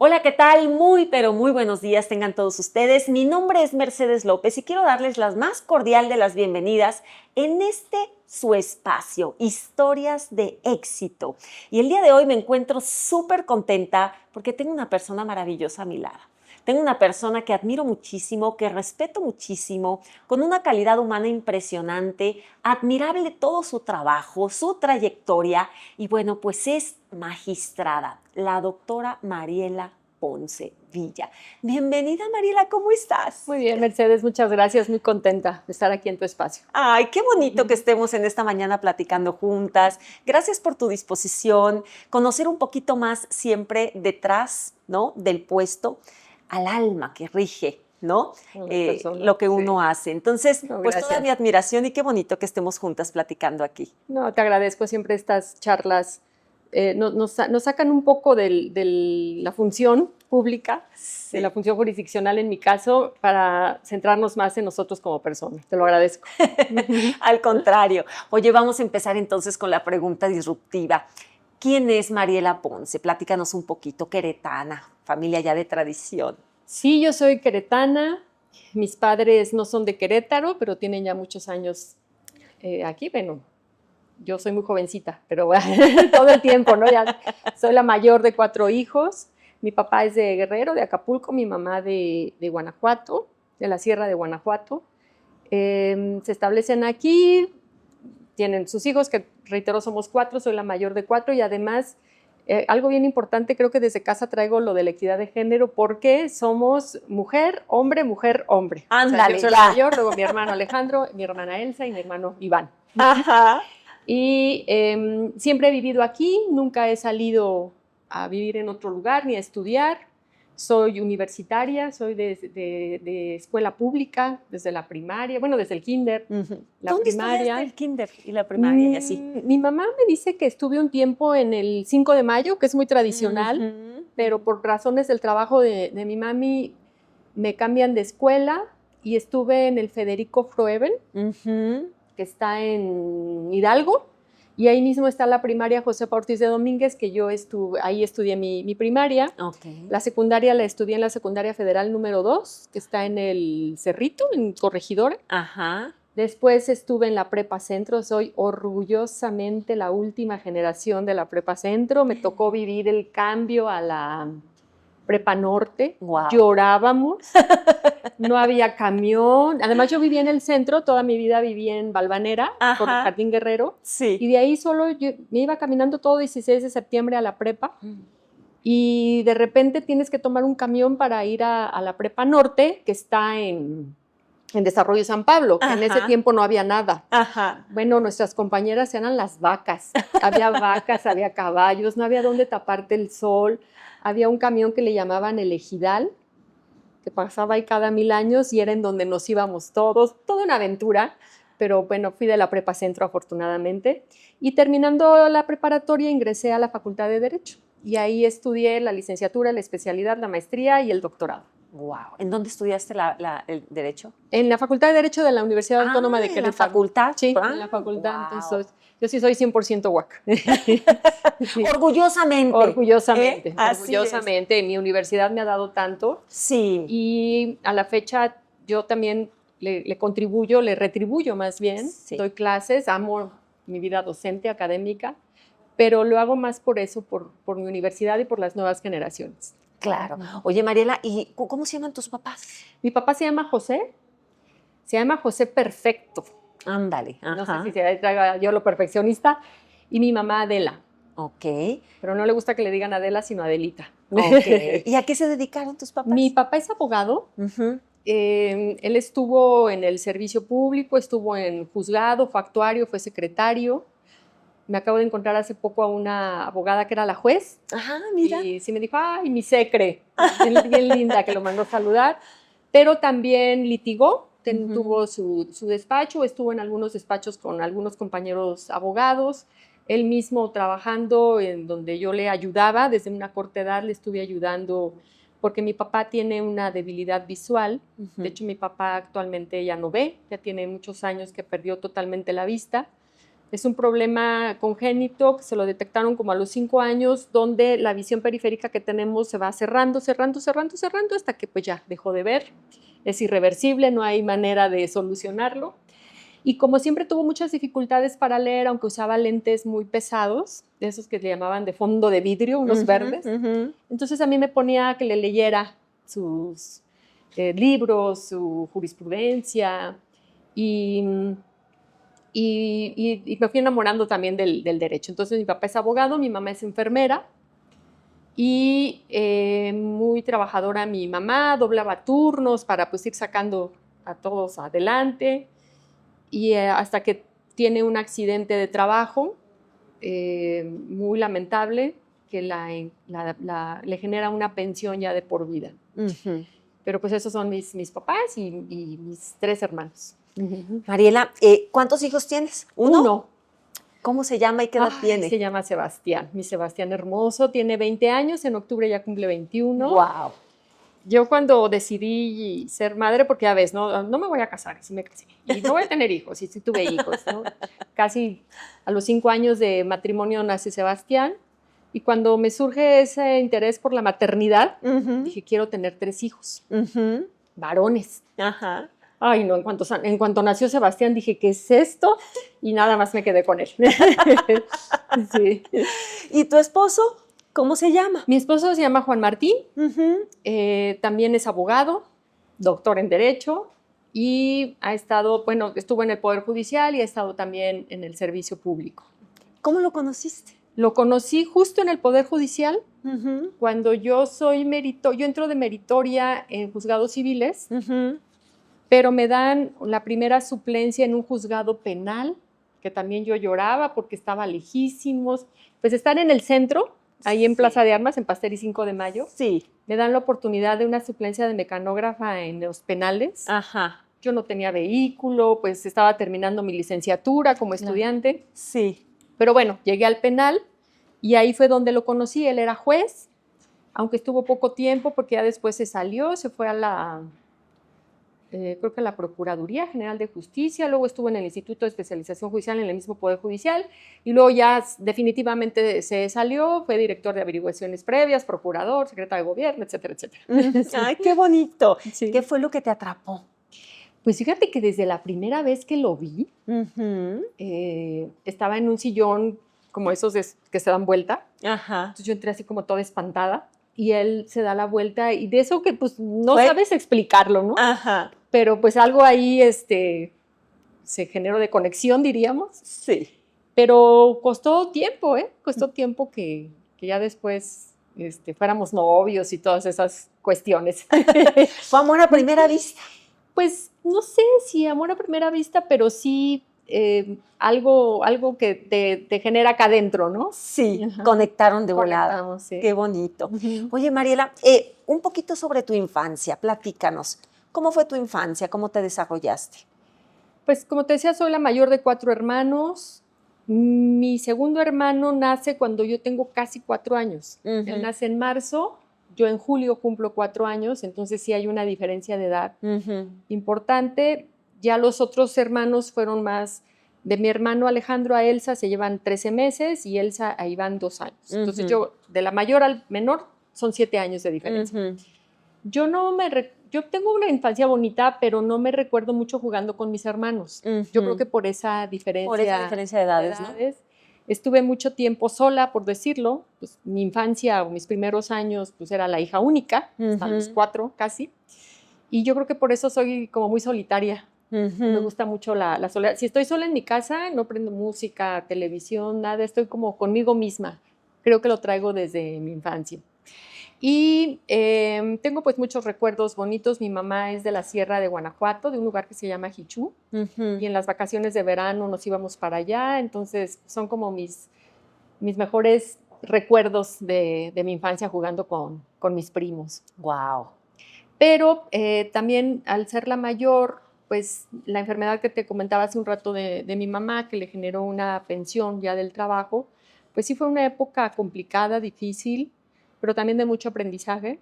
Hola, ¿qué tal? Muy, pero muy buenos días tengan todos ustedes. Mi nombre es Mercedes López y quiero darles la más cordial de las bienvenidas en su espacio, Historias de Éxito. Y el día de hoy me encuentro súper contenta porque tengo una persona maravillosa a mi lado. Tengo una persona que admiro muchísimo, que respeto muchísimo, con una calidad humana impresionante, admirable todo su trabajo, su trayectoria y bueno, pues es magistrada, la doctora Mariela Ponce Villa. Bienvenida, Mariela, ¿cómo estás? Muy bien, Mercedes, muchas gracias, muy contenta de estar aquí en tu espacio. Ay, qué bonito que estemos en esta mañana platicando juntas. Gracias por tu disposición, conocer un poquito más siempre detrás, ¿no?, del puesto, al alma que rige, ¿no? Lo que uno hace. Entonces, pues toda mi admiración y qué bonito que estemos juntas platicando aquí. No, te agradezco siempre estas charlas. Nos sacan un poco de la función pública, sí, de la función jurisdiccional en mi caso, para centrarnos más en nosotros como personas. Te lo agradezco. Al contrario. Oye, vamos a empezar entonces con la pregunta disruptiva. ¿Quién es Mariela Ponce? Platícanos un poquito, queretana, familia ya de tradición. Sí, yo soy queretana. Mis padres no son de Querétaro, pero tienen ya muchos años aquí. Bueno, yo soy muy jovencita, pero todo el tiempo, ¿no? Ya soy la mayor de 4 hijos. Mi papá es de Guerrero, de Acapulco, mi mamá de Guanajuato, de la Sierra de Guanajuato. Se establecen aquí, tienen sus hijos, que reitero, somos 4, soy la mayor de 4 y además algo bien importante, creo que desde casa traigo lo de la equidad de género porque somos mujer, hombre, mujer, hombre. Ándale, o sea, yo soy la mayor, luego mi hermano Alejandro, mi hermana Elsa y mi hermano Iván. Ajá. Y siempre he vivido aquí, nunca he salido a vivir en otro lugar ni a estudiar. Soy universitaria, soy de escuela pública desde la primaria, bueno, desde el kinder, la ¿Dónde primaria. estudiaste el kinder y la primaria y así? Mi mamá me dice que estuve un tiempo en el 5 de mayo, que es muy tradicional, pero por razones del trabajo de mi mami me cambian de escuela y estuve en el Federico Froeben, que está en Hidalgo, y ahí mismo está la primaria Josefa Ortiz de Domínguez, que yo ahí estudié mi primaria. Okay. La secundaria la estudié en la secundaria federal número 2, que está en el Cerrito, en Corregidora. Ajá. Después estuve en la Prepa Centro, soy orgullosamente la última generación de la Prepa Centro. Me tocó vivir el cambio a la Prepa Norte. Wow. Llorábamos, no había camión. Además, yo vivía en el centro, toda mi vida viví en Valvanera, por Jardín Guerrero. Sí. Y de ahí solo yo me iba caminando todo 16 de septiembre a la prepa. Y de repente tienes que tomar un camión para ir a la Prepa Norte, que está en Desarrollo San Pablo, que en ese tiempo no había nada. Ajá. Bueno, nuestras compañeras eran las vacas. Había vacas, había caballos, no había dónde taparte el sol. Había un camión que le llamaban el Ejidal, que pasaba ahí cada 1000 años y era en donde nos íbamos todos. Toda una aventura, pero bueno, fui de la Prepa Centro afortunadamente. Y terminando la preparatoria ingresé a la Facultad de Derecho. Y ahí estudié la licenciatura, la especialidad, la maestría y el doctorado. Wow. ¿En dónde estudiaste el Derecho? En la Facultad de Derecho de la Universidad Autónoma de Querétaro. ¿En la facultad? Sí, en la facultad. Wow. Entonces, yo sí soy 100% UAC. Sí. Orgullosamente. Orgullosamente. Orgullosamente. Mi universidad me ha dado tanto. Sí. Y a la fecha yo también le contribuyo, le retribuyo más bien. Sí. Doy clases, amo mi vida docente, académica, pero lo hago más por eso, por mi universidad y por las nuevas generaciones. Claro. Oye, Mariela, ¿y cómo se llaman tus papás? Mi papá se llama José Perfecto. Ándale. No sé si se traiga yo lo perfeccionista. Y mi mamá Adela. Ok. Pero no le gusta que le digan Adela, sino Adelita. Okay. ¿Y a qué se dedicaron tus papás? Mi papá es abogado. Él estuvo en el servicio público, estuvo en juzgado, fue actuario, fue secretario. Me acabo de encontrar hace poco a una abogada que era la juez. Ajá, mira. Y sí me dijo, ay, mi secre, bien linda, que lo mandó a saludar. Pero también litigó, tuvo su despacho, estuvo en algunos despachos con algunos compañeros abogados. Él mismo trabajando en donde yo le ayudaba, desde una corta edad le estuve ayudando porque mi papá tiene una debilidad visual. Ujú. De hecho, mi papá actualmente ya no ve, ya tiene muchos años que perdió totalmente la vista. Es un problema congénito que se lo detectaron como a los 5 años, donde la visión periférica que tenemos se va cerrando, cerrando, cerrando, cerrando, hasta que pues ya dejó de ver. Es irreversible, no hay manera de solucionarlo. Y como siempre tuvo muchas dificultades para leer, aunque usaba lentes muy pesados, de esos que le llamaban de fondo de vidrio, unos verdes, entonces a mí me ponía que le leyera sus libros, su jurisprudencia, y, y me fui enamorando también del derecho. Entonces mi papá es abogado, mi mamá es enfermera, y muy trabajadora mi mamá, doblaba turnos para pues ir sacando a todos adelante, y hasta que tiene un accidente de trabajo muy lamentable que le genera una pensión ya de por vida. Ujú. Pero pues esos son mis papás y mis 3 hermanos. Mariela, ¿cuántos hijos tienes? ¿Uno? Uno. ¿Cómo se llama y qué edad tiene? Se llama Sebastián. Mi Sebastián hermoso, tiene 20 años, en octubre ya cumple 21. Wow. Yo cuando decidí ser madre, porque ya ves, no me voy a casar, sí me casé, y no voy a tener hijos, y sí tuve hijos, ¿no? Casi a los 5 años de matrimonio nace Sebastián, y cuando me surge ese interés por la maternidad, dije, quiero tener 3 hijos, varones. Ajá. Ay, no, en cuanto nació Sebastián dije, ¿qué es esto? Y nada más me quedé con él. Sí. ¿Y tu esposo? ¿Cómo se llama? Mi esposo se llama Juan Martín, también es abogado, doctor en Derecho, y estuvo en el Poder Judicial y ha estado también en el servicio público. ¿Cómo lo conociste? Lo conocí justo en el Poder Judicial, cuando yo entro de meritoria en juzgados civiles, pero me dan la primera suplencia en un juzgado penal, que también yo lloraba porque estaba lejísimos. Pues estar en el centro, ahí en Plaza de Armas, en Pasteur y 5 de Mayo, me dan la oportunidad de una suplencia de mecanógrafa en los penales. Ajá. Yo no tenía vehículo, pues estaba terminando mi licenciatura como estudiante. Sí. Pero bueno, llegué al penal y ahí fue donde lo conocí. Él era juez, aunque estuvo poco tiempo porque ya después se salió, se fue a creo que a la Procuraduría General de Justicia, luego estuvo en el Instituto de Especialización Judicial en el mismo Poder Judicial, y luego ya definitivamente se salió, fue director de averiguaciones previas, procurador, secretario de gobierno, etcétera, etcétera. Ay, qué bonito. Sí. ¿Qué fue lo que te atrapó? Pues fíjate que desde la primera vez que lo vi, estaba en un sillón como esos que se dan vuelta. Ajá. Entonces yo entré así como toda espantada, y él se da la vuelta, y de eso que pues no sabes explicarlo, ¿no? Ajá. Pero pues algo ahí se generó de conexión, diríamos. Sí. Pero costó tiempo, Costó tiempo que ya después fuéramos novios y todas esas cuestiones. ¿Fue amor a primera vista? Pues no sé si amor a primera vista, pero sí algo que te genera acá adentro, ¿no? Sí, conectaron de volada. Sí. Qué bonito. Oye, Mariela, un poquito sobre tu infancia, platícanos. ¿Cómo fue tu infancia? ¿Cómo te desarrollaste? Pues como te decía, soy la mayor de 4 hermanos. Mi segundo hermano nace cuando yo tengo casi 4 años. Él nace en marzo, yo en julio cumplo 4 años, entonces sí hay una diferencia de edad importante. Ya los otros hermanos fueron más, de mi hermano Alejandro a Elsa se llevan 13 meses y Elsa ahí van 2 años. Entonces yo, de la mayor al menor, son 7 años de diferencia. Yo tengo una infancia bonita, pero no me recuerdo mucho jugando con mis hermanos. Yo creo que por esa diferencia de edades, ¿no? Estuve mucho tiempo sola, por decirlo. Pues, mi infancia o mis primeros años pues, era la hija única, hasta los 4 casi. Y yo creo que por eso soy como muy solitaria. Me gusta mucho la soledad. Si estoy sola en mi casa, no prendo música, televisión, nada. Estoy como conmigo misma. Creo que lo traigo desde mi infancia. Y tengo pues muchos recuerdos bonitos. Mi mamá es de la Sierra de Guanajuato, de un lugar que se llama Jichú, y en las vacaciones de verano nos íbamos para allá, entonces son como mis mejores recuerdos de mi infancia jugando con mis primos. Wow. Pero también al ser la mayor, pues la enfermedad que te comentaba hace un rato de mi mamá, que le generó una pensión ya del trabajo, pues sí fue una época complicada, difícil, pero también de mucho aprendizaje.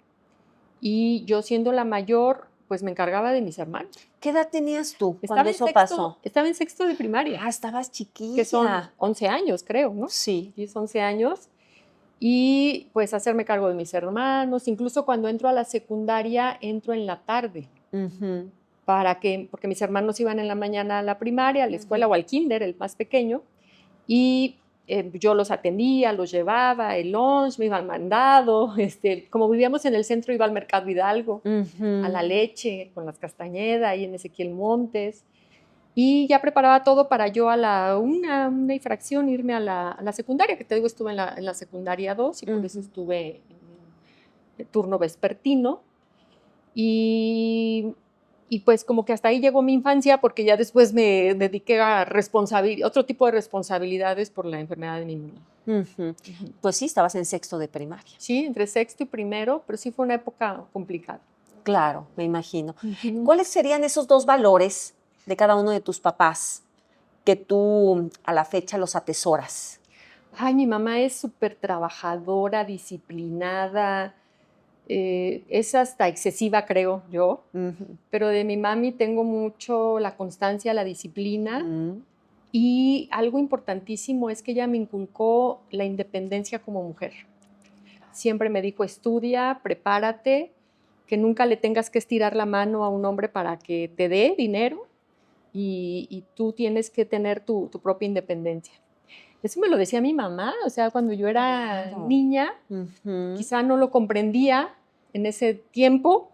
y yo siendo la mayor, pues me encargaba de mis hermanos. ¿Qué edad tenías tú Estaba cuando en eso sexto, pasó? estaba en sexto de primaria, Ah, estabas chiquilla. que son 11 años, creo, ¿no? Sí. 10, 11 años. Y pues hacerme cargo de mis hermanos. Incluso cuando entro a la secundaria, entro en la tarde. Ujú. Porque mis hermanos iban en la mañana a la primaria, a la escuela o al kinder, el más pequeño, y yo los atendía, los llevaba, el lunch, me iban mandado, como vivíamos en el centro, iba al Mercado Hidalgo, a la Leche, con las Castañeda, ahí en Ezequiel Montes, y ya preparaba todo para yo a la una y fracción irme a la secundaria, que te digo, estuve en la secundaria 2 y por eso estuve en el turno vespertino. Y pues como que hasta ahí llegó mi infancia porque ya después me dediqué a otro tipo de responsabilidades por la enfermedad de mi mamá. Ujú. Pues sí, estabas en sexto de primaria. Sí, entre sexto y primero, pero sí fue una época complicada. Claro, me imagino. ¿Cuáles serían esos dos valores de cada uno de tus papás que tú a la fecha los atesoras? Ay, mi mamá es súper trabajadora, disciplinada, es hasta excesiva, creo yo, pero de mi mami tengo mucho la constancia, la disciplina, y algo importantísimo es que ella me inculcó la independencia como mujer. Siempre me dijo, estudia, prepárate, que nunca le tengas que estirar la mano a un hombre para que te dé dinero y tú tienes que tener tu propia independencia. Eso me lo decía mi mamá, o sea, cuando yo era niña, quizá no lo comprendía en ese tiempo,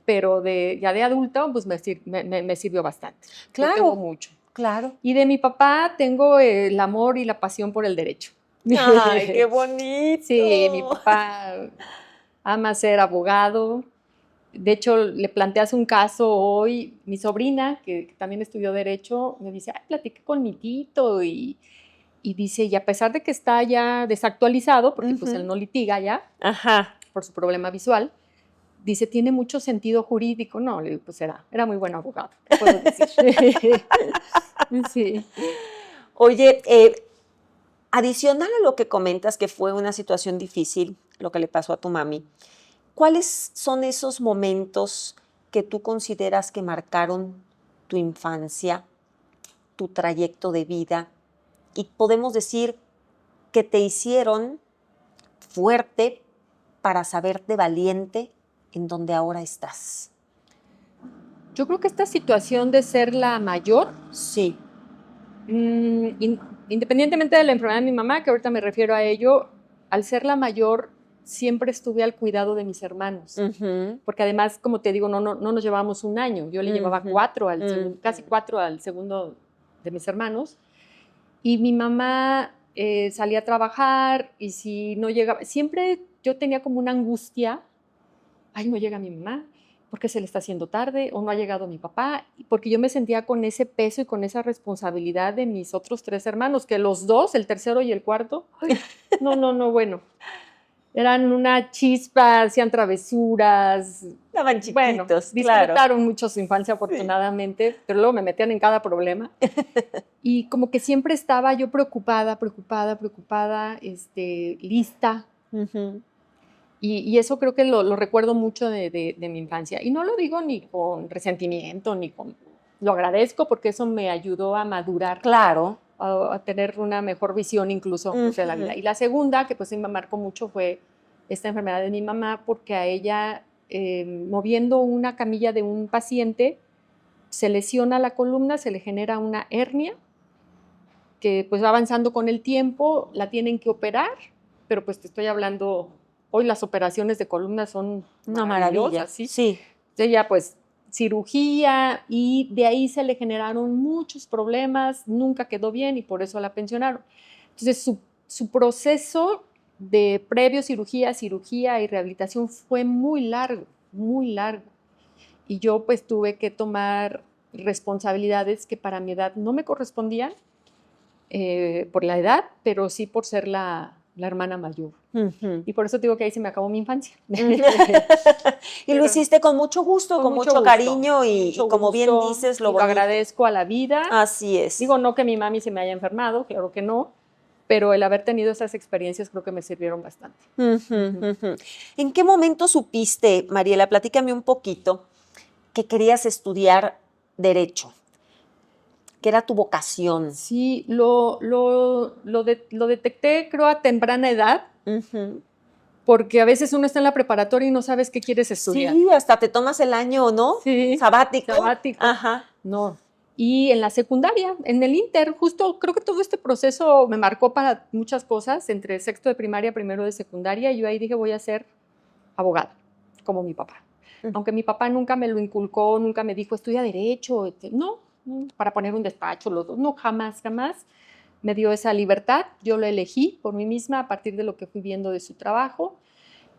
pero ya de adulta, pues me sirvió bastante. Claro. Lo tengo mucho. Claro. Y de mi papá tengo el amor y la pasión por el derecho. ¡Ay, qué bonito! Sí, mi papá ama ser abogado. De hecho, le planteé hace un caso hoy, mi sobrina, que también estudió Derecho, me dice, ay, platiqué con mi tito y dice, y a pesar de que está ya desactualizado, porque pues él no litiga ya, por su problema visual, dice, tiene mucho sentido jurídico. No, le digo, pues era muy buen abogado, ¿qué puedo decir? Sí. Oye, adicional a lo que comentas, que fue una situación difícil, lo que le pasó a tu mami, ¿cuáles son esos momentos que tú consideras que marcaron tu infancia, tu trayecto de vida, y podemos decir que te hicieron fuerte para saberte valiente en donde ahora estás? Yo creo que esta situación de ser la mayor, sí, independientemente de la enfermedad de mi mamá, que ahorita me refiero a ello, al ser la mayor siempre estuve al cuidado de mis hermanos, porque además, como te digo, no nos llevábamos un año, yo le llevaba 4 casi 4 al segundo de mis hermanos, y mi mamá salía a trabajar, y si no llegaba, siempre yo tenía como una angustia, ay, no llega mi mamá, porque se le está haciendo tarde, o no ha llegado mi papá, porque yo me sentía con ese peso y con esa responsabilidad de mis otros 3 hermanos, que los 2, el tercero y el cuarto, ay, no, bueno, eran una chispa, hacían travesuras. Estaban chiquitos, bueno, disfrutaron mucho su infancia, afortunadamente, sí. Pero luego me metían en cada problema. Y como que siempre estaba yo preocupada, lista. Y eso creo que lo recuerdo mucho de mi infancia. Y no lo digo ni con resentimiento, lo agradezco porque eso me ayudó a madurar. Claro. A tener una mejor visión incluso de la vida. Y la segunda, que pues me marcó mucho, fue esta enfermedad de mi mamá, porque a ella, moviendo una camilla de un paciente, se lesiona la columna, se le genera una hernia, que pues va avanzando con el tiempo, la tienen que operar, pero pues te estoy hablando, hoy las operaciones de columna son una maravilla. Sí. Ella pues cirugía, y de ahí se le generaron muchos problemas, nunca quedó bien y por eso la pensionaron. Entonces su proceso de previo cirugía y rehabilitación fue muy largo, y yo pues tuve que tomar responsabilidades que para mi edad no me correspondían, por la edad, pero sí por ser la hermana mayor. Y por eso digo que ahí se me acabó mi infancia. Y lo hiciste con mucho gusto, con mucho cariño y como bien dices, lo agradezco a la vida. Así es. Digo, no que mi mami se me haya enfermado, claro que no, pero el haber tenido esas experiencias creo que me sirvieron bastante. ¿En qué momento supiste, Mariela, platícame un poquito, que querías estudiar Derecho? ¿Qué era tu vocación? Sí, lo detecté creo a temprana edad, porque a veces uno está en la preparatoria y no sabes qué quieres estudiar. Sí, hasta te tomas el año, ¿no? Sí, Sabático. Ajá. No. Y en la secundaria, en el Inter, justo creo que todo este proceso me marcó para muchas cosas, entre sexto de primaria, primero de secundaria, y yo ahí dije voy a ser abogada, como mi papá. Aunque mi papá nunca me lo inculcó, nunca me dijo estudia Derecho, no, para poner un despacho, los dos, no, jamás me dio esa libertad. Yo lo elegí por mí misma a partir de lo que fui viendo de su trabajo,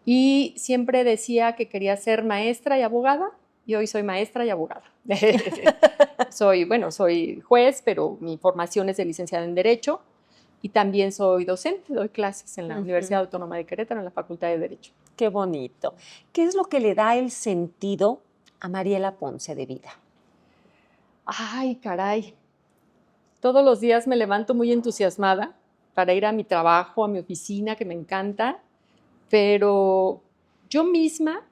y siempre decía que quería ser maestra y abogada, y hoy soy maestra y abogada. Soy juez, pero mi formación es de licenciada en Derecho, y también soy docente, doy clases en la Universidad Autónoma de Querétaro, en la Facultad de Derecho. Qué bonito. ¿Qué es lo que le da el sentido a Mariela Ponce de vida? Ay, caray. Todos los días me levanto muy entusiasmada para ir a mi trabajo, a mi oficina, que me encanta, pero yo misma,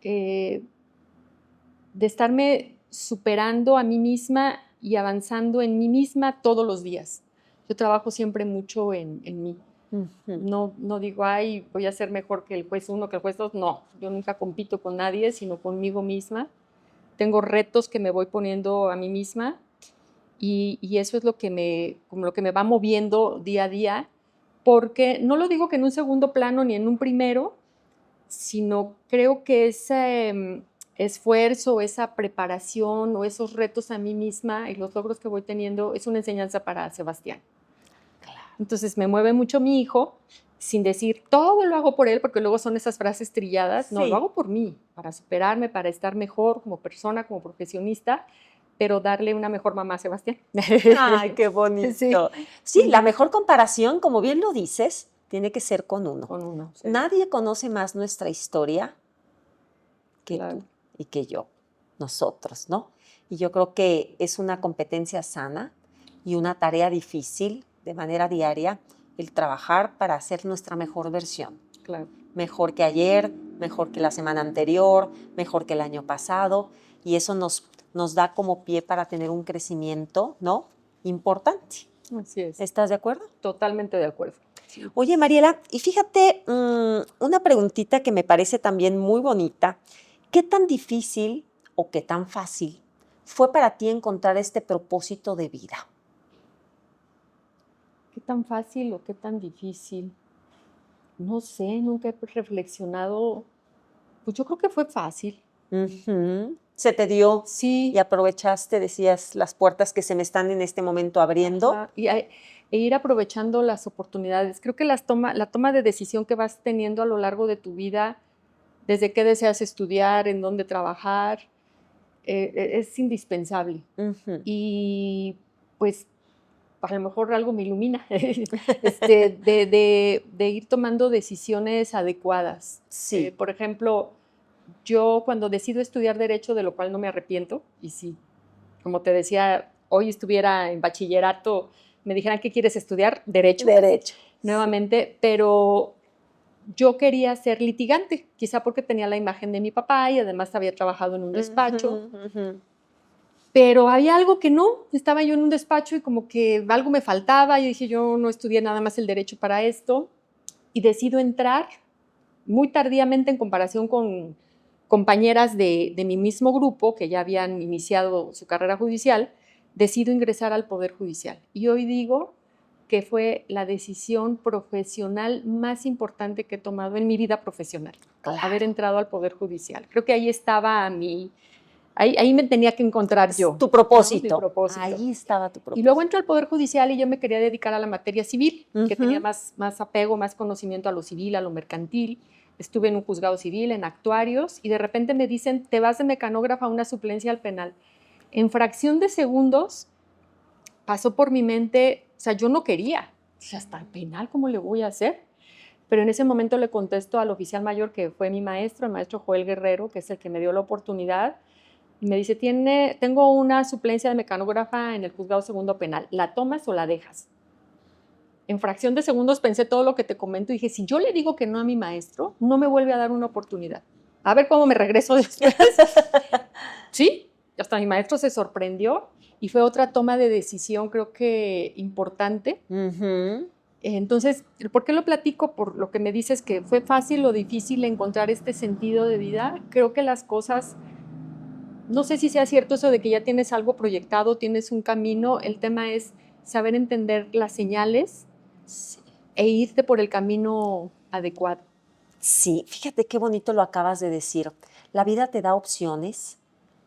de estarme superando a mí misma y avanzando en mí misma todos los días. Yo trabajo siempre mucho en mí. No digo, ay, voy a ser mejor que el juez 1, que el juez 2. No, yo nunca compito con nadie, sino conmigo misma. Tengo retos que me voy poniendo a mí misma, y eso es lo que me va moviendo día a día, porque no lo digo que en un segundo plano ni en un primero, sino creo que ese esfuerzo, esa preparación o esos retos a mí misma y los logros que voy teniendo es una enseñanza para Sebastián. Entonces me mueve mucho mi hijo, sin decir todo lo hago por él, porque luego son esas frases trilladas. No, lo hago por mí, para superarme, para estar mejor como persona, como profesionista, pero darle una mejor mamá a Sebastián. Ay, qué bonito. Sí, la mejor comparación, como bien lo dices, tiene que ser con uno. Con uno, sí. Nadie conoce más nuestra historia que Claro. tú y que yo, nosotros, ¿no? Y yo creo que es una competencia sana y una tarea difícil de manera diaria el trabajar para hacer nuestra mejor versión. Claro. Mejor que ayer, mejor que la semana anterior, mejor que el año pasado, y eso nos da como pie para tener un crecimiento, ¿no? Importante. Así es. ¿Estás de acuerdo? Totalmente de acuerdo. Oye, Mariela, y fíjate, una preguntita que me parece también muy bonita. ¿Qué tan difícil o qué tan fácil fue para ti encontrar este propósito de vida? ¿Qué tan fácil o qué tan difícil? No sé, nunca he reflexionado. Pues yo creo que fue fácil. ¿Se te dio? Sí. Y aprovechaste, decías, las puertas que se me están en este momento abriendo. Ajá, e ir aprovechando las oportunidades. Creo que la toma de decisión que vas teniendo a lo largo de tu vida, desde qué deseas estudiar, en dónde trabajar, es indispensable. Y pues a lo mejor algo me ilumina, de ir tomando decisiones adecuadas. Sí. Por ejemplo, yo cuando decido estudiar Derecho, de lo cual no me arrepiento, y sí, como te decía, hoy estuviera en bachillerato, me dijeran, ¿qué quieres estudiar? Derecho. Derecho. Nuevamente, sí. Pero yo quería ser litigante, quizá porque tenía la imagen de mi papá y además había trabajado en un despacho. Pero había algo que no, estaba yo en un despacho y como que algo me faltaba. Y dije, yo no estudié nada más el Derecho para esto. Y decido entrar muy tardíamente en comparación con compañeras de mi mismo grupo que ya habían iniciado su carrera judicial. Decido ingresar al Poder Judicial. Y hoy digo que fue la decisión profesional más importante que he tomado en mi vida profesional. Claro. Haber entrado al Poder Judicial. Creo que ahí estaba ahí me tenía que encontrar yo. Tu propósito. ¿No? Mi propósito. Ahí estaba tu propósito. Y luego entré al Poder Judicial y yo me quería dedicar a la materia civil, que tenía más apego, más conocimiento a lo civil, a lo mercantil. Estuve en un juzgado civil, en actuarios, y de repente me dicen, te vas de mecanógrafa a una suplencia al penal. En fracción de segundos pasó por mi mente, o sea, yo no quería. O sea, hasta el penal, ¿cómo le voy a hacer? Pero en ese momento le contesto al oficial mayor, que fue mi maestro, el maestro Joel Guerrero, que es el que me dio la oportunidad, y me dice, tengo una suplencia de mecanógrafa en el juzgado segundo penal, ¿la tomas o la dejas? en fracción de segundos pensé todo lo que te comento y dije, si yo le digo que no a mi maestro, no me vuelve a dar una oportunidad. A ver cómo me regreso después. Sí, hasta mi maestro se sorprendió y fue otra toma de decisión, creo que importante. Entonces, ¿por qué lo platico? Por lo que me dices que fue fácil o difícil encontrar este sentido de vida. Creo que las cosas, no sé si sea cierto eso de que ya tienes algo proyectado, tienes un camino. El tema es saber entender las señales e irte por el camino adecuado. Sí, fíjate qué bonito lo acabas de decir. La vida te da opciones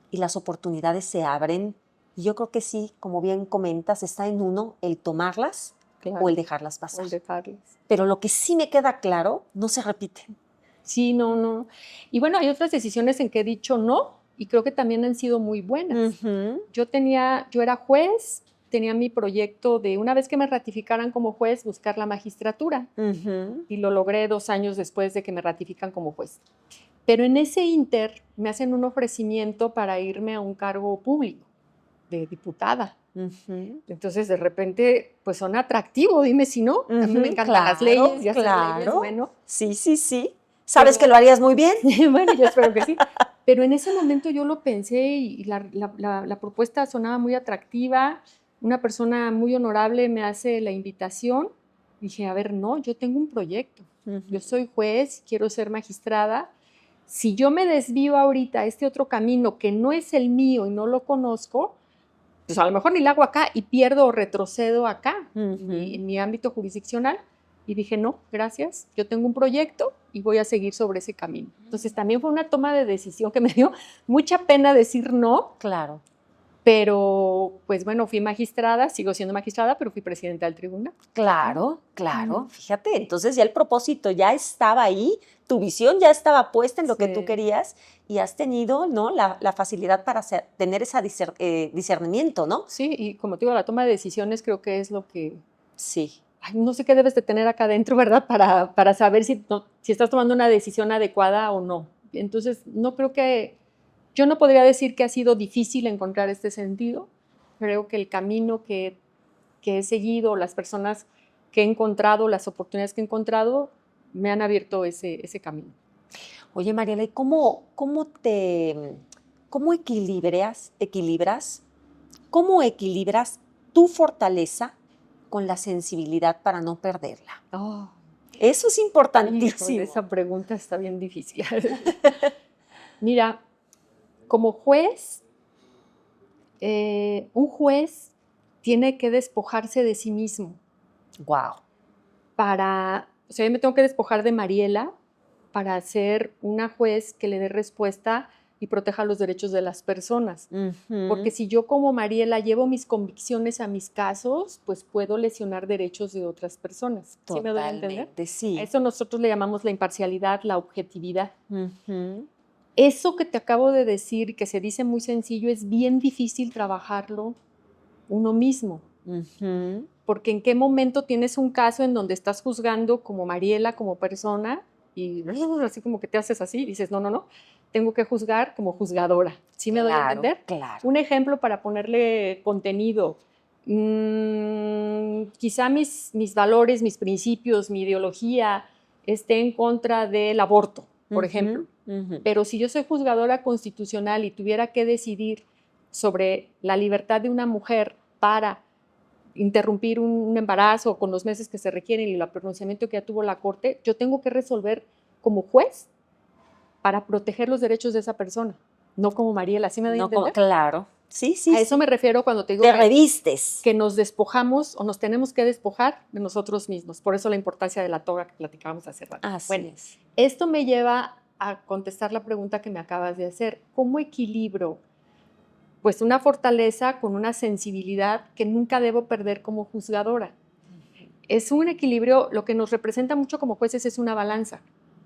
y las oportunidades se abren. Y yo creo que sí, como bien comentas, está en uno el tomarlas o el dejarlas pasar. El dejarlas. Pero lo que sí me queda claro, no se repiten. Sí, no. Y bueno, hay otras decisiones en que he dicho no y creo que también han sido muy buenas. Yo era juez, tenía mi proyecto de una vez que me ratificaran como juez, buscar la magistratura. Y lo logré 2 años después de que me ratifican como juez. Pero en ese inter me hacen un ofrecimiento para irme a un cargo público de diputada. Entonces, de repente, pues son atractivo, dime si no. A mí me encantan las leyes y hacer leyes, bueno. Sí. ¿Sabes que lo harías muy bien? Bueno, yo espero que sí. Pero en ese momento yo lo pensé y la propuesta sonaba muy atractiva. Una persona muy honorable me hace la invitación. Dije, a ver, no, yo tengo un proyecto. Yo soy juez, quiero ser magistrada. Si yo me desvío ahorita a este otro camino que no es el mío y no lo conozco, pues a lo mejor ni lo hago acá y pierdo o retrocedo acá en mi ámbito jurisdiccional. Y dije, no, gracias, yo tengo un proyecto y voy a seguir sobre ese camino. Entonces también fue una toma de decisión que me dio mucha pena decir no. Claro. Pero, pues bueno, fui magistrada, sigo siendo magistrada, pero fui presidenta del tribunal. Claro. Fíjate, entonces ya el propósito ya estaba ahí, tu visión ya estaba puesta en lo que tú querías y has tenido, ¿no?, la facilidad para tener ese discernimiento, ¿no? Sí, y como te digo, la toma de decisiones creo que es lo que... Sí. Ay, no sé qué debes de tener acá adentro, ¿verdad? Para saber si estás tomando una decisión adecuada o no. Entonces, no creo que... Yo no podría decir que ha sido difícil encontrar este sentido. Creo que el camino que he seguido, las personas que he encontrado, las oportunidades que he encontrado, me han abierto ese camino. Oye, Mariela, ¿y cómo equilibras tu fortaleza con la sensibilidad para no perderla? Oh, eso es importantísimo. Esa pregunta está bien difícil. Mira, como juez, un juez tiene que despojarse de sí mismo. Wow. O sea, yo me tengo que despojar de Mariela para ser una juez que le dé respuesta y proteja los derechos de las personas. Porque si yo como Mariela llevo mis convicciones a mis casos, pues puedo lesionar derechos de otras personas. ¿Sí me doy a entender? Sí. A eso nosotros le llamamos la imparcialidad, la objetividad. Eso que te acabo de decir, que se dice muy sencillo, es bien difícil trabajarlo uno mismo. Porque en qué momento tienes un caso en donde estás juzgando como Mariela, como persona, y así como que te haces así, y dices, no, tengo que juzgar como juzgadora. ¿Sí me doy a entender? Claro. Un ejemplo para ponerle contenido. Quizá mis valores, mis principios, mi ideología esté en contra del aborto, por ejemplo. Pero si yo soy juzgadora constitucional y tuviera que decidir sobre la libertad de una mujer para interrumpir un embarazo con los meses que se requieren y el pronunciamiento que ya tuvo la Corte, yo tengo que resolver como juez para proteger los derechos de esa persona, no como Mariela. ¿Sí me doy a entender? Claro. Sí. A eso me refiero cuando te digo te revistes. Que nos despojamos o nos tenemos que despojar de nosotros mismos. Por eso la importancia de la toga que platicábamos hace rato. Así es. Esto me lleva a contestar la pregunta que me acabas de hacer. ¿Cómo equilibro pues una fortaleza con una sensibilidad que nunca debo perder como juzgadora? Es un equilibrio, lo que nos representa mucho como jueces es una balanza,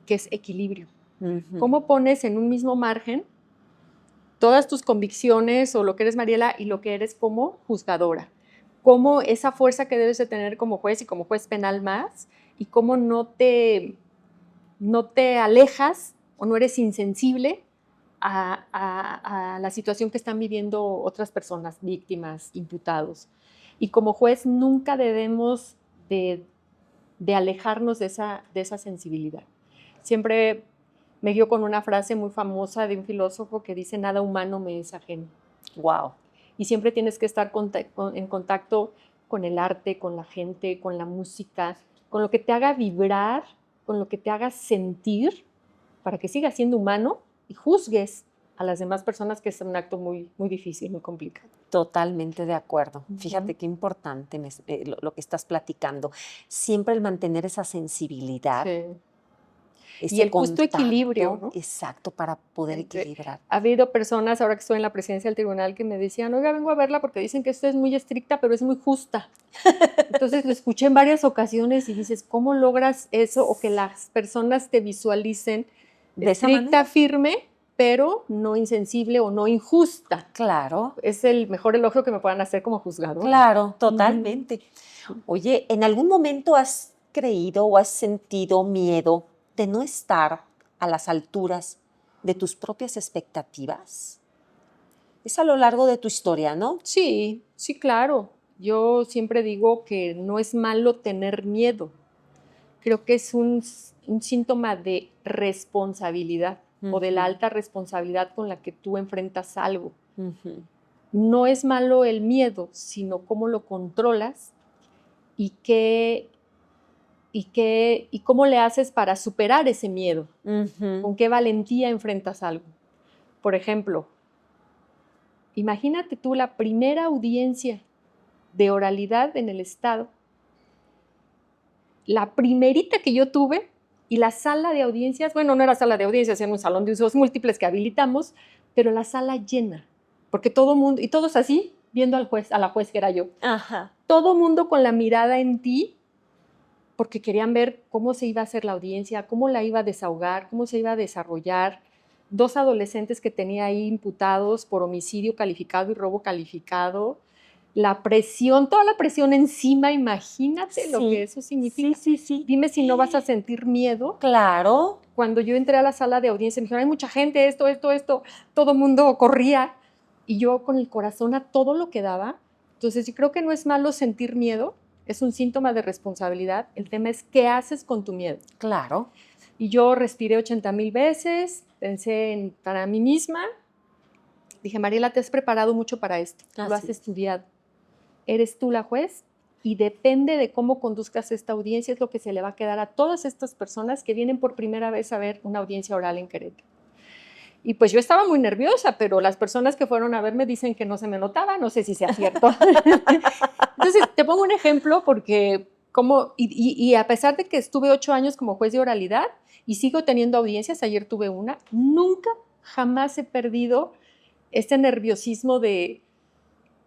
que es equilibrio. ¿Cómo pones en un mismo margen todas tus convicciones o lo que eres Mariela y lo que eres como juzgadora? ¿Cómo esa fuerza que debes de tener como juez y como juez penal más? Y cómo no te alejas o no eres insensible a la situación que están viviendo otras personas, víctimas, imputados. Y como juez nunca debemos de alejarnos de esa sensibilidad. Siempre me guío con una frase muy famosa de un filósofo que dice: nada humano me es ajeno. Wow. Y siempre tienes que estar en contacto con el arte, con la gente, con la música, con lo que te haga vibrar, con lo que te haga sentir, para que sigas siendo humano y juzgues a las demás personas, que es un acto muy, muy difícil, muy complicado. Totalmente de acuerdo. Fíjate qué importante lo que estás platicando. Siempre el mantener esa sensibilidad. Sí. Ese Y el justo contacto, equilibrio, ¿no? Exacto, para poder equilibrar. Ha habido personas, ahora que estoy en la presidencia del tribunal, que me decían: oiga, vengo a verla porque dicen que usted es muy estricta, pero es muy justa. Entonces lo escuché en varias ocasiones y dices: ¿cómo logras eso? O que las personas te visualicen De esa estricta, manera. firme, pero no insensible o no injusta. Claro. Es el mejor elogio que me puedan hacer como juzgador. Claro, totalmente. Oye, ¿en algún momento has creído o has sentido miedo de no estar a las alturas de tus propias expectativas? Es a lo largo de tu historia, ¿no? Sí, sí, claro. Yo siempre digo que no es malo tener miedo. Creo que es un síntoma de responsabilidad o de la alta responsabilidad con la que tú enfrentas algo. No es malo el miedo, sino cómo lo controlas y cómo le haces para superar ese miedo. Con qué valentía enfrentas algo. Por ejemplo, imagínate tú la primera audiencia de oralidad en el Estado. La primerita que yo tuve, y la sala de audiencias, bueno, no era sala de audiencias, era un salón de usos múltiples que habilitamos, pero la sala llena, porque todo mundo, y todos así, viendo al juez, a la juez que era yo. Ajá. Todo mundo con la mirada en ti, porque querían ver cómo se iba a hacer la audiencia, cómo la iba a desahogar, cómo se iba a desarrollar. 2 adolescentes que tenía ahí imputados por homicidio calificado y robo calificado. La presión, toda la presión encima, imagínate lo que eso significa. Sí. Dime si no vas a sentir miedo. Claro. Cuando yo entré a la sala de audiencia, me dijeron: hay mucha gente, esto, todo el mundo corría. Y yo con el corazón a todo lo que daba. Entonces, yo creo que no es malo sentir miedo, es un síntoma de responsabilidad. El tema es qué haces con tu miedo. Claro. Y yo respiré 80,000 veces, pensé para mí misma. Dije: Mariela, te has preparado mucho para esto, lo has estudiado. Eres tú la juez y depende de cómo conduzcas esta audiencia, es lo que se le va a quedar a todas estas personas que vienen por primera vez a ver una audiencia oral en Querétaro. Y pues yo estaba muy nerviosa, pero las personas que fueron a verme dicen que no se me notaba, no sé si sea cierto. Entonces, te pongo un ejemplo porque y a pesar de que estuve 8 años como juez de oralidad y sigo teniendo audiencias, ayer tuve una, nunca, jamás he perdido este nerviosismo de: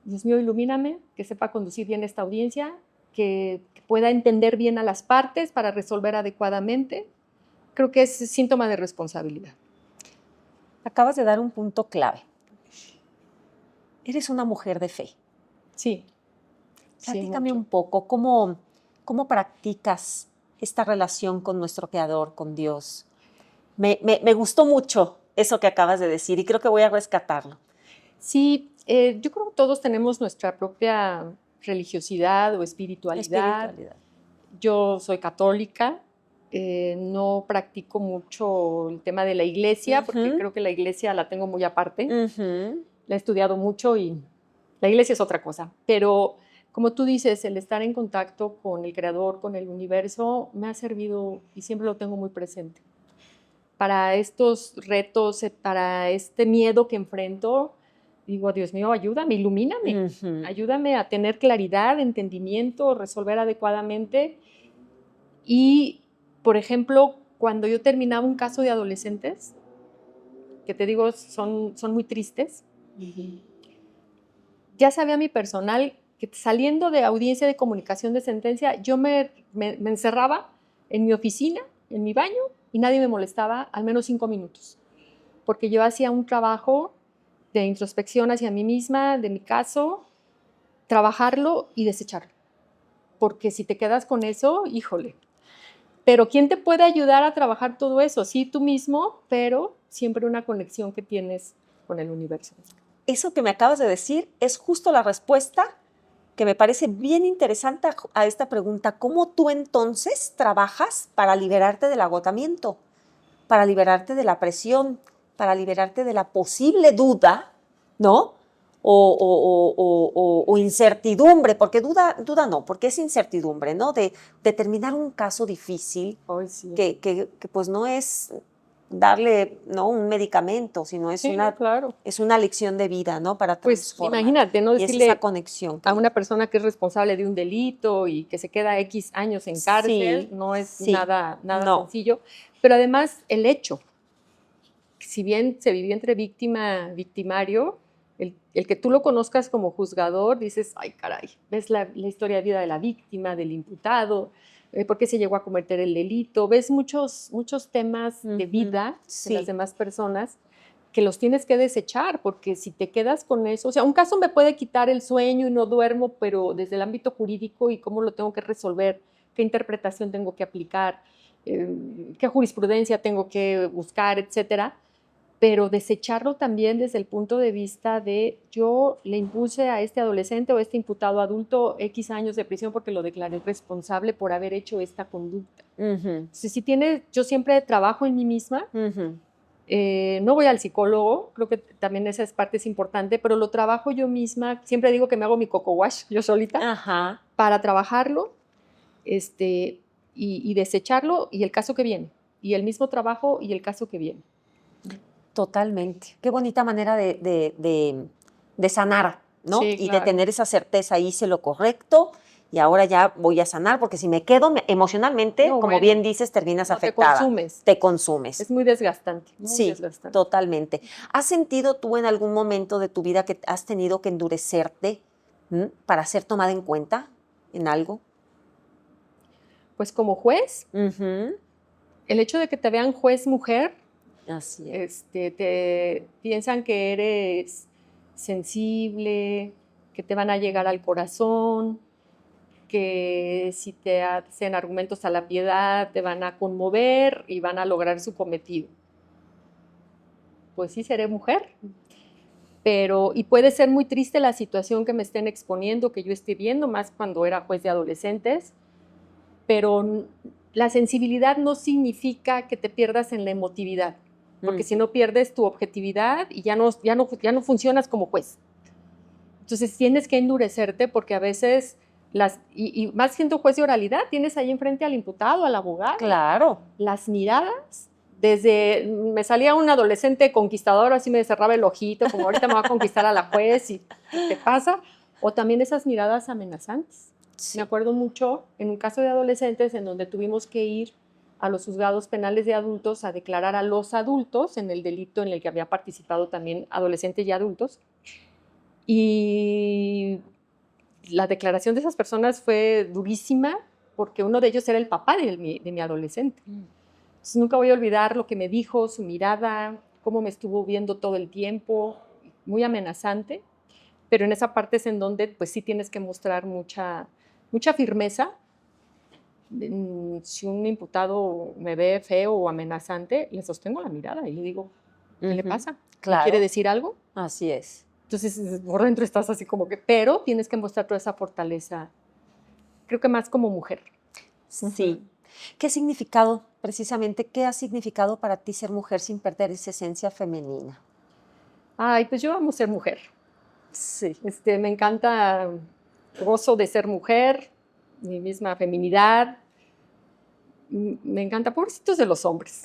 Dios mío, ilumíname, que sepa conducir bien esta audiencia, que pueda entender bien a las partes para resolver adecuadamente. Creo que es síntoma de responsabilidad. Acabas de dar un punto clave. Eres una mujer de fe. Sí. Platícame un poco, ¿cómo practicas esta relación con nuestro Creador, con Dios? Me gustó mucho eso que acabas de decir y creo que voy a rescatarlo. Sí, yo creo que todos tenemos nuestra propia religiosidad o espiritualidad. Yo soy católica, no practico mucho el tema de la iglesia, porque creo que la iglesia la tengo muy aparte. La he estudiado mucho y la iglesia es otra cosa. Pero como tú dices, el estar en contacto con el Creador, con el universo, me ha servido y siempre lo tengo muy presente. Para estos retos, para este miedo que enfrento, digo: Dios mío, ayúdame, ilumíname, ayúdame a tener claridad, entendimiento, resolver adecuadamente. Y, por ejemplo, cuando yo terminaba un caso de adolescentes, que te digo, son muy tristes, ya sabía mi personal que saliendo de audiencia de comunicación de sentencia, yo me encerraba en mi oficina, en mi baño, y nadie me molestaba al menos 5 minutos, porque yo hacía un trabajo de introspección hacia mí misma, de mi caso, trabajarlo y desecharlo. Porque si te quedas con eso, híjole. Pero ¿quién te puede ayudar a trabajar todo eso? Sí, tú mismo, pero siempre una conexión que tienes con el universo. Eso que me acabas de decir es justo la respuesta que me parece bien interesante a esta pregunta. ¿Cómo tú entonces trabajas para liberarte del agotamiento, para liberarte de la presión, para liberarte de la posible duda, ¿no? O incertidumbre, porque duda no, porque es incertidumbre, ¿no? De terminar un caso difícil Ay, sí. que pues no es darle, ¿no?, un medicamento, sino es, Sí, claro. es una lección de vida, ¿no? Para Pues transformar. imagínate, ¿no? Y es Decirle esa conexión. a una persona que es responsable de un delito y que se queda X años en cárcel, no es nada sencillo. Pero además el hecho, si bien se vivió entre víctima y victimario, el que tú lo conozcas como juzgador, dices, ay caray, ves la historia de vida de la víctima, del imputado, por qué se llegó a cometer el delito, ves muchos temas de vida de las demás personas que los tienes que desechar, porque si te quedas con eso, o sea, un caso me puede quitar el sueño y no duermo, pero desde el ámbito jurídico y cómo lo tengo que resolver, qué interpretación tengo que aplicar, qué jurisprudencia tengo que buscar, etcétera, pero desecharlo también desde el punto de vista de yo le impuse a este adolescente o este imputado adulto X años de prisión porque lo declaré responsable por haber hecho esta conducta. Entonces, si yo siempre trabajo en mí misma, no voy al psicólogo, creo que también esa parte es importante, pero lo trabajo yo misma, siempre digo que me hago mi coco wash yo solita, para trabajarlo y desecharlo y el caso que viene, y el mismo trabajo y el caso que viene. Totalmente. Qué bonita manera de sanar, ¿no? Sí, y claro. de tener esa certeza, hice lo correcto y ahora ya voy a sanar, porque si me quedo emocionalmente, No, como bueno, bien dices, terminas afectada. Te consumes. Es muy desgastante. Sí, desgastante. Totalmente. ¿Has sentido tú en algún momento de tu vida que has tenido que endurecerte para ser tomada en cuenta en algo? Pues como juez, el hecho de que te vean juez mujer, así es. Te piensan que eres sensible, que te van a llegar al corazón, que si te hacen argumentos a la piedad te van a conmover y van a lograr su cometido. Pues sí, seré mujer, y puede ser muy triste la situación que me estén exponiendo, que yo esté viendo, más cuando era juez de adolescentes, pero la sensibilidad no significa que te pierdas en la emotividad, porque si no pierdes tu objetividad y ya no funcionas como juez. Entonces tienes que endurecerte porque a veces, y más siendo juez de oralidad, tienes ahí enfrente al imputado, al abogado. Claro. Las miradas, me salía un adolescente conquistador, así me cerraba el ojito, como ahorita me va a conquistar a la juez y ¿qué te pasa? O también esas miradas amenazantes. Sí. Me acuerdo mucho en un caso de adolescentes en donde tuvimos que ir a los juzgados penales de adultos a declarar a los adultos en el delito en el que había participado también adolescentes y adultos. Y la declaración de esas personas fue durísima porque uno de ellos era el papá de mi adolescente. Entonces, nunca voy a olvidar lo que me dijo, su mirada, cómo me estuvo viendo todo el tiempo, muy amenazante, pero en esa parte es en donde pues sí tienes que mostrar mucha firmeza. Si un imputado me ve feo o amenazante, le sostengo la mirada y le digo, ¿qué le pasa? Claro. ¿Quiere decir algo? Así es. Entonces, por dentro estás así como que, pero tienes que mostrar toda esa fortaleza, creo que más como mujer. Sí. ¿Qué significado, precisamente, qué ha significado para ti ser mujer sin perder esa esencia femenina? Ay, pues yo amo ser mujer. Sí. Me encanta, gozo de ser mujer, mi misma feminidad. Me encanta, pobrecitos de los hombres.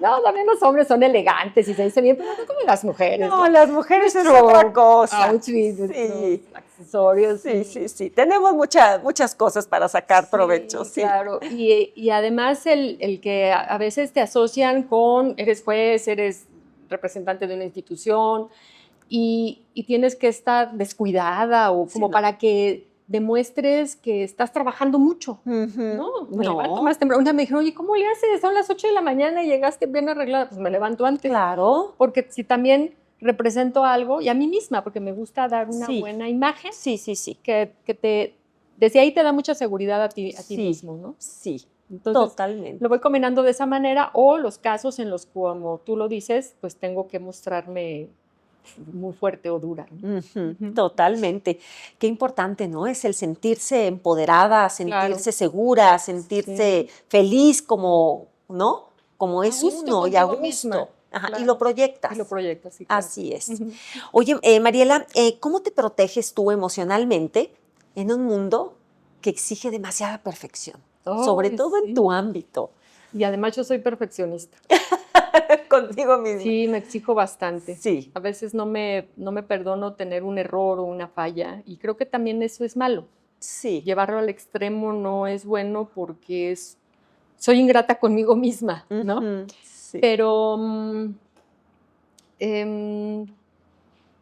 No, también los hombres son elegantes y se dicen bien, pero no como las mujeres. No, las mujeres es otra cosa. Outfit, sí. Accesorios. Sí. Tenemos muchas cosas para sacar provecho. Sí, claro. Y además el que a veces te asocian con, eres juez, eres representante de una institución y tienes que estar descuidada o como para que demuestres que estás trabajando mucho, ¿no? Me levanto más temprano. Una me dijeron, oye, ¿cómo le haces? Son las 8 de la mañana y llegaste bien arreglada. Pues me levanto antes. Claro. Porque si también represento algo, y a mí misma, porque me gusta dar una buena imagen. Sí. Que desde ahí te da mucha seguridad a ti mismo, ¿no? Sí, entonces, totalmente. Lo voy combinando de esa manera, o los casos en los como tú lo dices, pues tengo que mostrarme muy fuerte o dura, ¿no? Totalmente. Qué importante, ¿no? Es el sentirse empoderada, sentirse segura, sentirse feliz como, ¿no? Como A es gusto uno y a contigo misma. gusto. Ajá, y Claro. lo proyectas. Y lo proyectas, sí, claro. Así es. Oye, Mariela, ¿cómo te proteges tú emocionalmente en un mundo que exige demasiada perfección? Sobre Ay, todo en sí. tu ámbito. Y además yo soy perfeccionista. Contigo misma. Sí, me exijo bastante. Sí. A veces no me perdono tener un error o una falla y creo que también eso es malo. Sí. Llevarlo al extremo no es bueno porque soy ingrata conmigo misma, ¿no? Sí. Pero,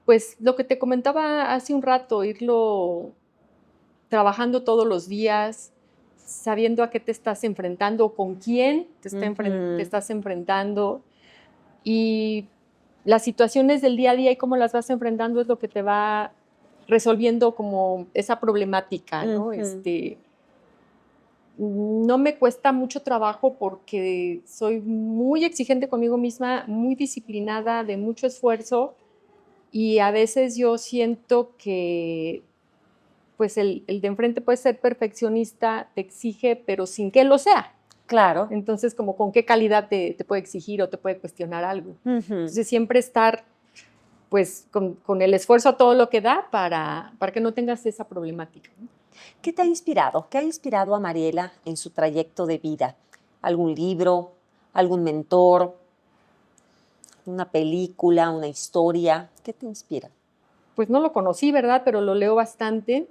pues lo que te comentaba hace un rato, irlo trabajando todos los días, sabiendo a qué te estás enfrentando, con quién te estás enfrentando y las situaciones del día a día y cómo las vas enfrentando es lo que te va resolviendo como esa problemática, ¿no? No me cuesta mucho trabajo porque soy muy exigente conmigo misma, muy disciplinada, de mucho esfuerzo y a veces yo siento que pues el de enfrente puede ser perfeccionista, te exige, pero sin que lo sea. Claro. Entonces, como con qué calidad te puede exigir o te puede cuestionar algo. Entonces, siempre estar pues con el esfuerzo a todo lo que da para que no tengas esa problemática, ¿no? ¿Qué te ha inspirado? ¿Qué ha inspirado a Mariela en su trayecto de vida? ¿Algún libro? ¿Algún mentor? ¿Una película? ¿Una historia? ¿Qué te inspira? Pues no lo conocí, ¿verdad? Pero lo leo bastante.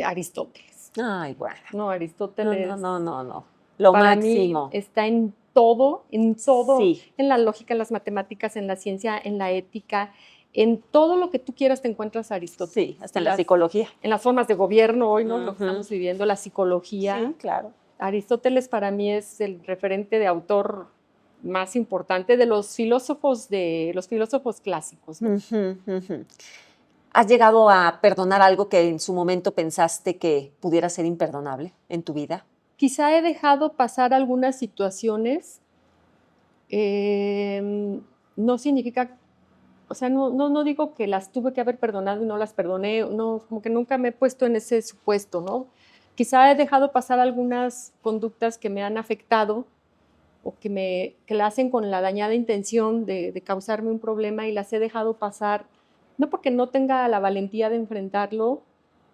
Aristóteles. Ay, bueno. No, Aristóteles. No. Lo para máximo. mí está en todo, Sí. en la lógica, en las matemáticas, en la ciencia, en la ética, en todo lo que tú quieras te encuentras a Aristóteles. Sí, hasta en la psicología. En las formas de gobierno hoy, ¿no? Lo que estamos viviendo, la psicología. Sí, claro. Aristóteles para mí es el referente de autor más importante de los filósofos clásicos, ¿no? ¿Has llegado a perdonar algo que en su momento pensaste que pudiera ser imperdonable en tu vida? Quizá he dejado pasar algunas situaciones. No significa, o sea, no digo que las tuve que haber perdonado y no las perdoné, no, como que nunca me he puesto en ese supuesto, ¿no? Quizá he dejado pasar algunas conductas que me han afectado o que la hacen con la dañada intención de causarme un problema y las he dejado pasar, no porque no tenga la valentía de enfrentarlo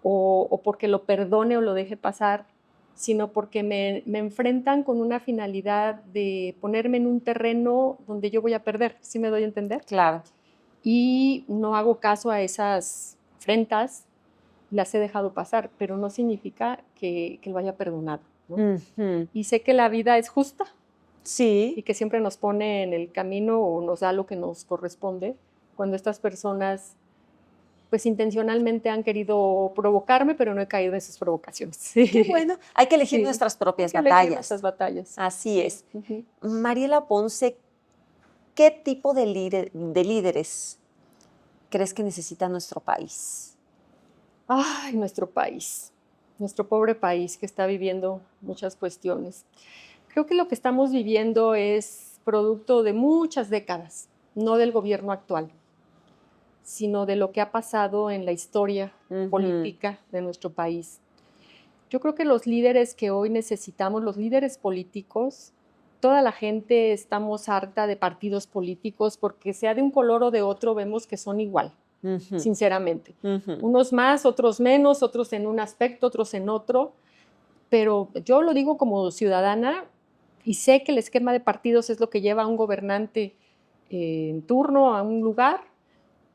o porque lo perdone o lo deje pasar, sino porque me enfrentan con una finalidad de ponerme en un terreno donde yo voy a perder, ¿sí me doy a entender? Claro. Y no hago caso a esas afrentas, las he dejado pasar, pero no significa que lo haya perdonado, ¿no? Y sé que la vida es justa. Sí. Y que siempre nos pone en el camino o nos da lo que nos corresponde cuando estas personas pues intencionalmente han querido provocarme, pero no he caído en sus provocaciones. Sí. Qué bueno. Hay que elegir nuestras propias batallas. Nuestras batallas. Así es. Mariela Ponce, ¿qué tipo de líderes crees que necesita nuestro país? Ay, nuestro país, nuestro pobre país que está viviendo muchas cuestiones. Creo que lo que estamos viviendo es producto de muchas décadas, no del gobierno actual, sino de lo que ha pasado en la historia política de nuestro país. Yo creo que los líderes que hoy necesitamos, los líderes políticos, toda la gente estamos harta de partidos políticos porque sea de un color o de otro vemos que son igual, sinceramente. Unos más, otros menos, otros en un aspecto, otros en otro, pero yo lo digo como ciudadana y sé que el esquema de partidos es lo que lleva a un gobernante en turno a un lugar,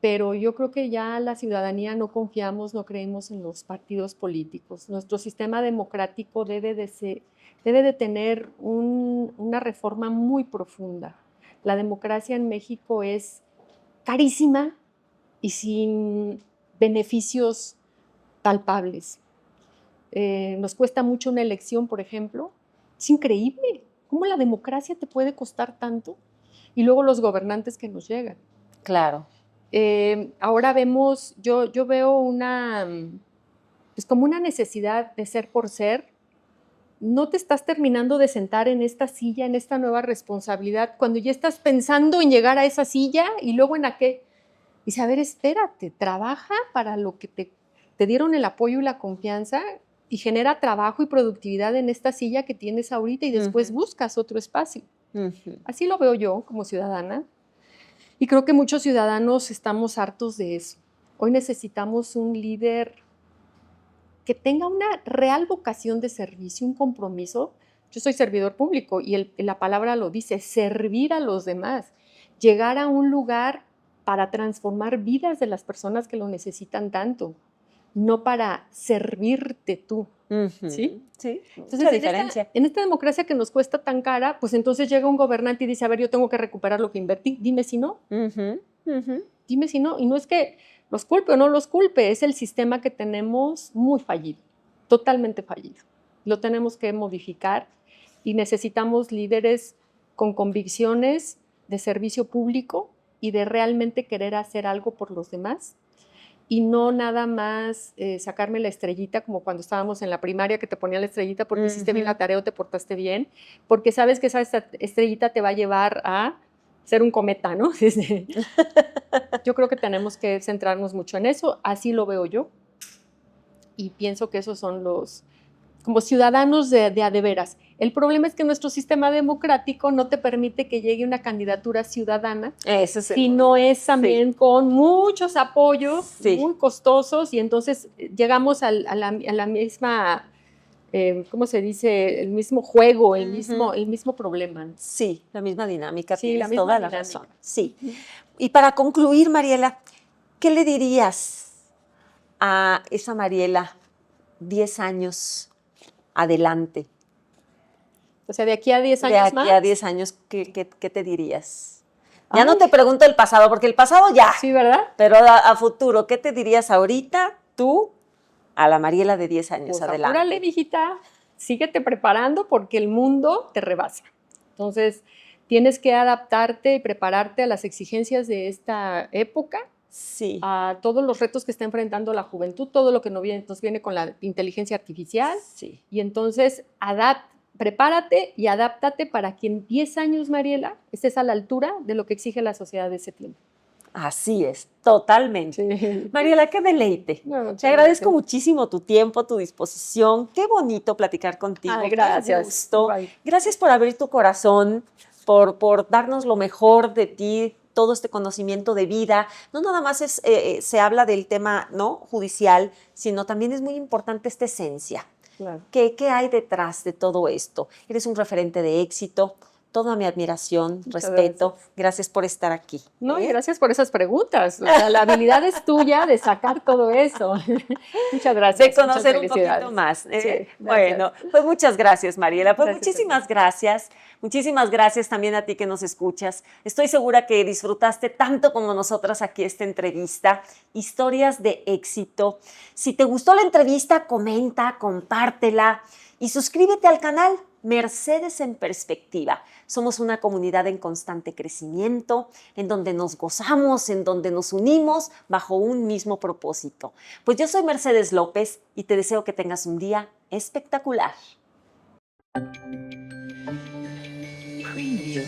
pero yo creo que ya la ciudadanía no confiamos, no creemos en los partidos políticos. Nuestro sistema democrático debe de tener una reforma muy profunda. La democracia en México es carísima y sin beneficios palpables. Nos cuesta mucho una elección, por ejemplo. Es increíble cómo la democracia te puede costar tanto y luego los gobernantes que nos llegan. Claro. Ahora vemos, yo veo pues como una necesidad de ser por ser. No te estás terminando de sentar en esta silla, en esta nueva responsabilidad, cuando ya estás pensando en llegar a esa silla y luego en a qué. Dice, a ver, espérate, trabaja para lo que te dieron el apoyo y la confianza y genera trabajo y productividad en esta silla que tienes ahorita y después buscas otro espacio. Así lo veo yo como ciudadana y creo que muchos ciudadanos estamos hartos de eso. Hoy necesitamos un líder que tenga una real vocación de servicio, un compromiso. Yo soy servidor público y la palabra lo dice, servir a los demás, llegar a un lugar para transformar vidas de las personas que lo necesitan tanto, no para servirte tú. ¿Sí? Sí, Entonces, la diferencia. en esta democracia que nos cuesta tan cara, pues entonces llega un gobernante y dice, a ver, yo tengo que recuperar lo que invertí, dime si no. Dime si no. Y no es que los culpe o no los culpe, es el sistema que tenemos muy fallido, totalmente fallido. Lo tenemos que modificar y necesitamos líderes con convicciones de servicio público y de realmente querer hacer algo por los demás y no nada más sacarme la estrellita como cuando estábamos en la primaria que te ponía la estrellita porque hiciste bien la tarea o te portaste bien, porque sabes que esa estrellita te va a llevar a ser un cometa, ¿no? Yo creo que tenemos que centrarnos mucho en eso, así lo veo yo, y pienso que esos son los, como ciudadanos de a de veras. El problema es que nuestro sistema democrático no te permite que llegue una candidatura ciudadana si no es también con muchos apoyos muy costosos y entonces llegamos a la misma, ¿cómo se dice? El mismo juego, el mismo problema. Sí, la misma dinámica, Sí, tienes la misma toda dinámica. la razón. Sí. Y para concluir, Mariela, ¿qué le dirías a esa Mariela 10 años adelante? O sea, de aquí a 10 años más. De aquí a 10 años, ¿qué te dirías? Ya no te pregunto el pasado, porque el pasado ya. Sí, ¿verdad? Pero a futuro, ¿qué te dirías ahorita tú a la Mariela de 10 años Pues adelante? apúrale, mijita, síguete preparando porque el mundo te rebasa. Entonces, tienes que adaptarte y prepararte a las exigencias de esta época, a todos los retos que está enfrentando la juventud, todo lo que nos viene con la inteligencia artificial. Y entonces, prepárate y adáptate para que en 10 años, Mariela, estés a la altura de lo que exige la sociedad de ese tiempo. Así es, totalmente. Sí. Mariela, qué deleite. No, te agradezco muchísimo tu tiempo, tu disposición. Qué bonito platicar contigo. Ay, gracias. Qué gusto. Gracias por abrir tu corazón, por darnos lo mejor de ti, todo este conocimiento de vida. No nada más se habla del tema, ¿no?, judicial, sino también es muy importante esta esencia. Claro. ¿Qué hay detrás de todo esto? Eres un referente de éxito. Toda mi admiración, respeto. Gracias por estar aquí. No, y gracias por esas preguntas. O sea, la habilidad es tuya de sacar todo eso. Muchas gracias. De conocer un poquito más. Sí, bueno, pues muchas gracias, Mariela. Pues muchísimas gracias. Muchísimas gracias también a ti que nos escuchas. Estoy segura que disfrutaste tanto como nosotras aquí esta entrevista. Historias de éxito. Si te gustó la entrevista, comenta, compártela y suscríbete al canal Mercedes en Perspectiva. Somos una comunidad en constante crecimiento, en donde nos gozamos, en donde nos unimos bajo un mismo propósito. Pues yo soy Mercedes López y te deseo que tengas un día espectacular. Preview.